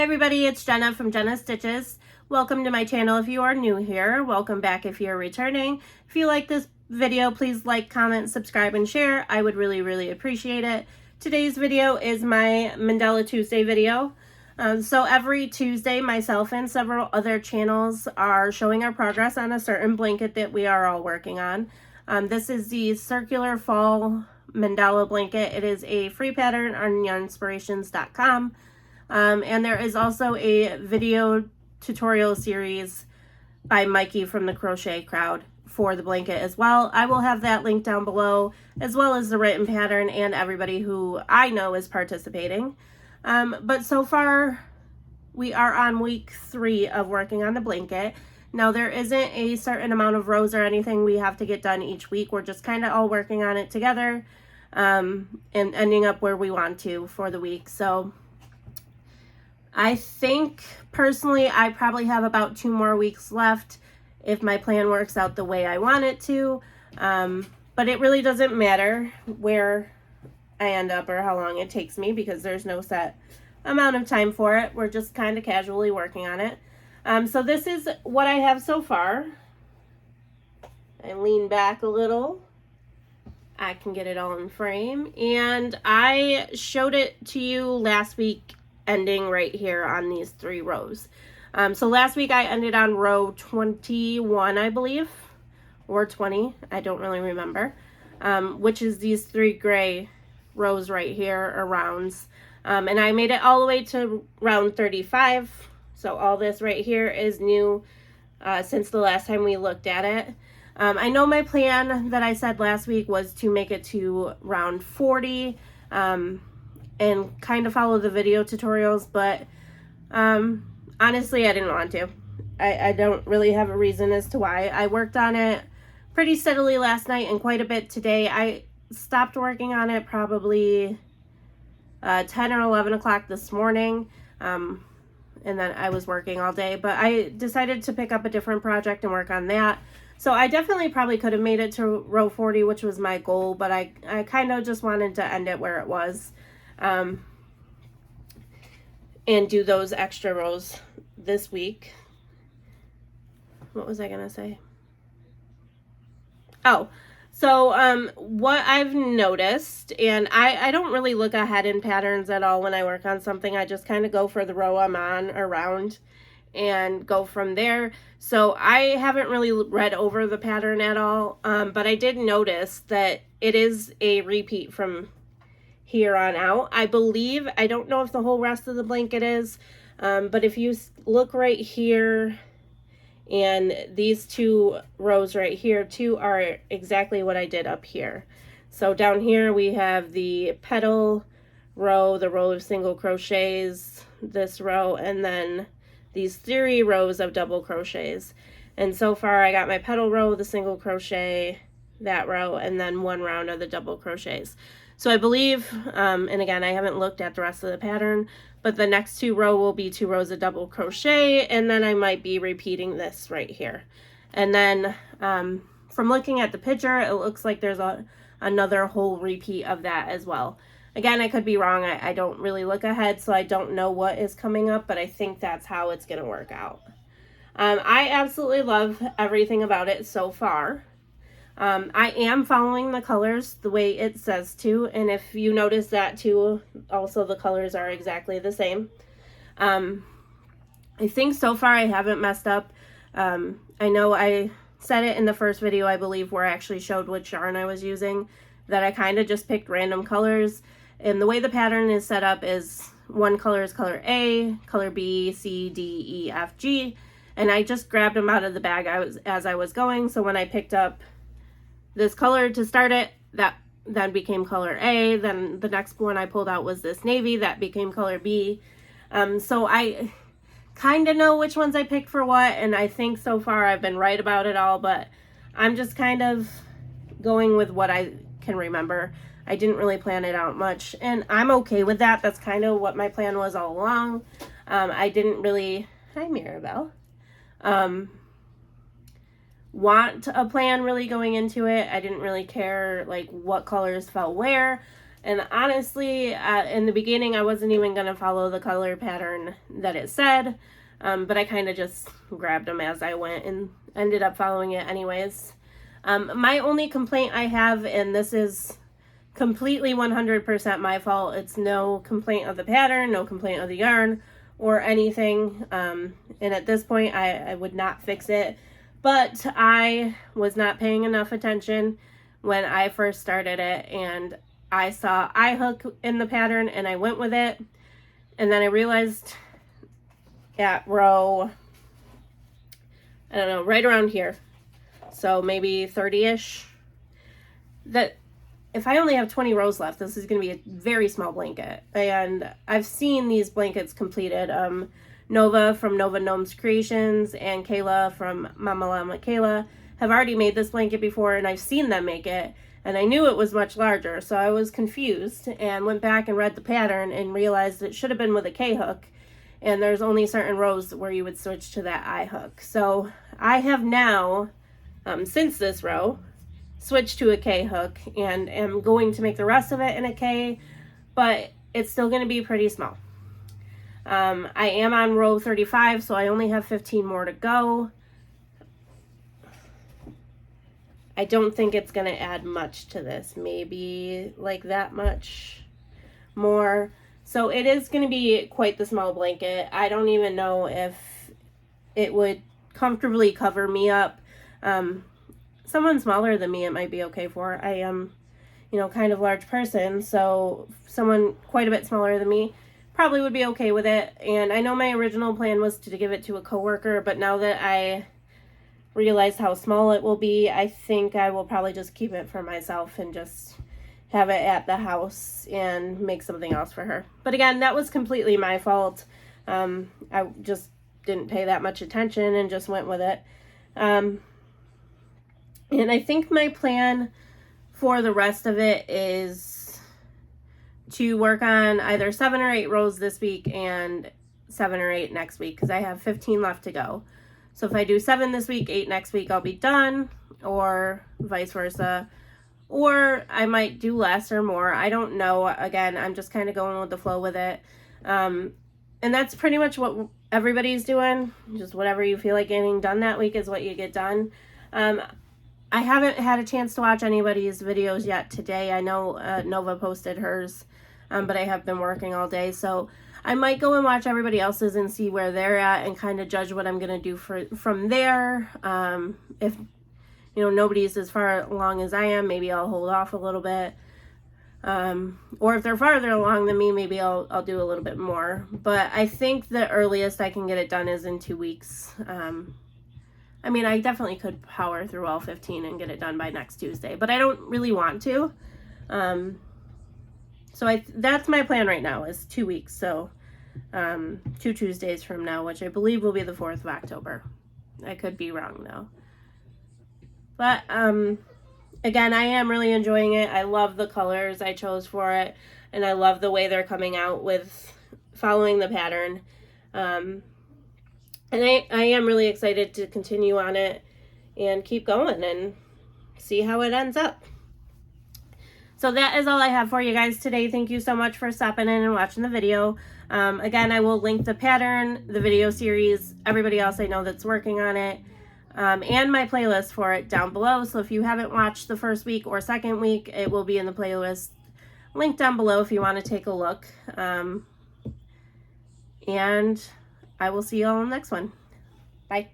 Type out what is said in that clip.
everybody, it's Jenna from Jenna Stitches. Welcome to my channel if you are new here. Welcome back if you're returning. If you like this video, please like, comment, subscribe, and share. I would really appreciate it. Today's video is my Mandala Tuesday video. So every Tuesday, myself and several other channels are showing our progress on a certain blanket that we are all working on. This is the Circular Fall Mandala Blanket. It is a free pattern on yarnspirations.com. And there is also a video tutorial series by Mikey from the Crochet Crowd for the blanket as well. I will have that link down below, as well as the written pattern and everybody who I know is participating. But so far, we are on week 3 of working on the blanket. Now, there isn't a certain amount of rows or anything we have to get done each week. We're just kind of all working on it together and ending up where we want to for the week. So I think, personally, I probably have about 2 more weeks left if my plan works out the way I want it to. But it really doesn't matter where I end up or how long it takes me, because there's no set amount of time for it. We're just kind of casually working on it. So this is what I have so far. I lean back a little. I can get it all in frame. And I showed it to you last week, ending right here on these 3 rows. So last week I ended on row 21, I believe, or 20, I don't really remember, which is these 3 gray rows right here, or rounds. And I made it all the way to round 35. So all this right here is new since the last time we looked at it. I know my plan that I said last week was to make it to round 40. And kind of follow the video tutorials, but honestly, I didn't want to. I don't really have a reason as to why. I worked on it pretty steadily last night and quite a bit today. I stopped working on it probably 10 or 11 o'clock this morning, and then I was working all day, but I decided to pick up a different project and work on that. So I definitely probably could have made it to row 40, which was my goal, but I kind of just wanted to end it where it was. And do those extra rows this week. What was I gonna say? Oh, so what I've noticed, and I don't really look ahead in patterns at all when I work on something. I just kind of go for the row I'm on around and go from there. So I haven't really read over the pattern at all, but I did notice that it is a repeat from here on out. I believe, I don't know if the whole rest of the blanket is, but if you look right here, and these 2 rows right here too are exactly what I did up here. So down here we have the petal row, the row of single crochets, this row, and then these 3 rows of double crochets. And so far I got my petal row, the single crochet, that row, and then 1 round of the double crochets. So I believe, and again, I haven't looked at the rest of the pattern, but the next 2 row will be 2 rows of double crochet, and then I might be repeating this right here. And then from looking at the picture, it looks like there's another whole repeat of that as well. Again, I could be wrong. I don't really look ahead, so I don't know what is coming up, but I think that's how it's going to work out. I absolutely love everything about it so far. I am following the colors the way it says to, and if you notice that too, also the colors are exactly the same. I think so far I haven't messed up. I know I said it in the first video, I believe, where I actually showed which yarn I was using, that I kind of just picked random colors, and the way the pattern is set up is one color is color A, color B, C, D, E, F, G, and I just grabbed them out of the bag as I was going. So when I picked up this color to start it, that then became color A. Then the next one I pulled out was this navy, that became color B. So I kind of know which ones I picked for what, and I think so far I've been right about it all, but I'm just kind of going with what I can remember. I didn't really plan it out much, and I'm okay with that. That's kind of what my plan was all along. I didn't really, hi Mirabelle, want a plan really going into it. I didn't really care like what colors fell where, And honestly, in the beginning, I wasn't even going to follow the color pattern that it said, but I kind of just grabbed them as I went and ended up following it anyways. My only complaint I have, and this is completely 100% my fault, it's no complaint of the pattern, no complaint of the yarn or anything, and at this point I would not fix it, but I was not paying enough attention when I first started it, and I saw eye hook in the pattern and I went with it, and then I realized at row, I don't know, right around here, so maybe 30-ish, that if I only have 20 rows left, this is going to be a very small blanket. And I've seen these blankets completed. Nova from Nova Gnomes Creations and Kayla from Mama Llama Kayla have already made this blanket before, and I've seen them make it, and I knew it was much larger, so I was confused and went back and read the pattern and realized it should have been with a K-hook, and there's only certain rows where you would switch to that I hook. So I have now, since this row, switch to a K hook and am going to make the rest of it in a K, but it's still going to be pretty small. I am on row 35, so I only have 15 more to go. I don't think it's going to add much to this, maybe like that much more. So it is going to be quite the small blanket. I don't even know if it would comfortably cover me up. Someone smaller than me, it might be okay for. I am, kind of large person, so someone quite a bit smaller than me probably would be okay with it. And I know my original plan was to give it to a coworker, but now that I realized how small it will be, I think I will probably just keep it for myself and just have it at the house and make something else for her. But again, that was completely my fault. I just didn't pay that much attention and just went with it. And I think my plan for the rest of it is to work on either 7 or 8 rows this week and 7 or 8 next week, because I have 15 left to go. So if I do 7 this week, 8 next week, I'll be done, or vice versa. Or I might do less or more. I don't know. Again, I'm just kind of going with the flow with it. And that's pretty much what everybody's doing. Just whatever you feel like getting done that week is what you get done. I haven't had a chance to watch anybody's videos yet today. I know Nova posted hers, but I have been working all day. So I might go and watch everybody else's and see where they're at and kind of judge what I'm going to do from there. If, nobody's as far along as I am, maybe I'll hold off a little bit. Or if they're farther along than me, maybe I'll do a little bit more. But I think the earliest I can get it done is in 2 weeks. I definitely could power through all 15 and get it done by next Tuesday, but I don't really want to. So that's my plan right now, is 2 weeks. So 2 Tuesdays from now, which I believe will be the 4th of October. I could be wrong though. But again, I am really enjoying it. I love the colors I chose for it, and I love the way they're coming out with following the pattern. And I am really excited to continue on it and keep going and see how it ends up. So that is all I have for you guys today. Thank you so much for stopping in and watching the video. Again, I will link the pattern, the video series, everybody else I know that's working on it, and my playlist for it down below. So if you haven't watched the first week or second week, it will be in the playlist link down below if you want to take a look. And I will see you all in the next one. Bye.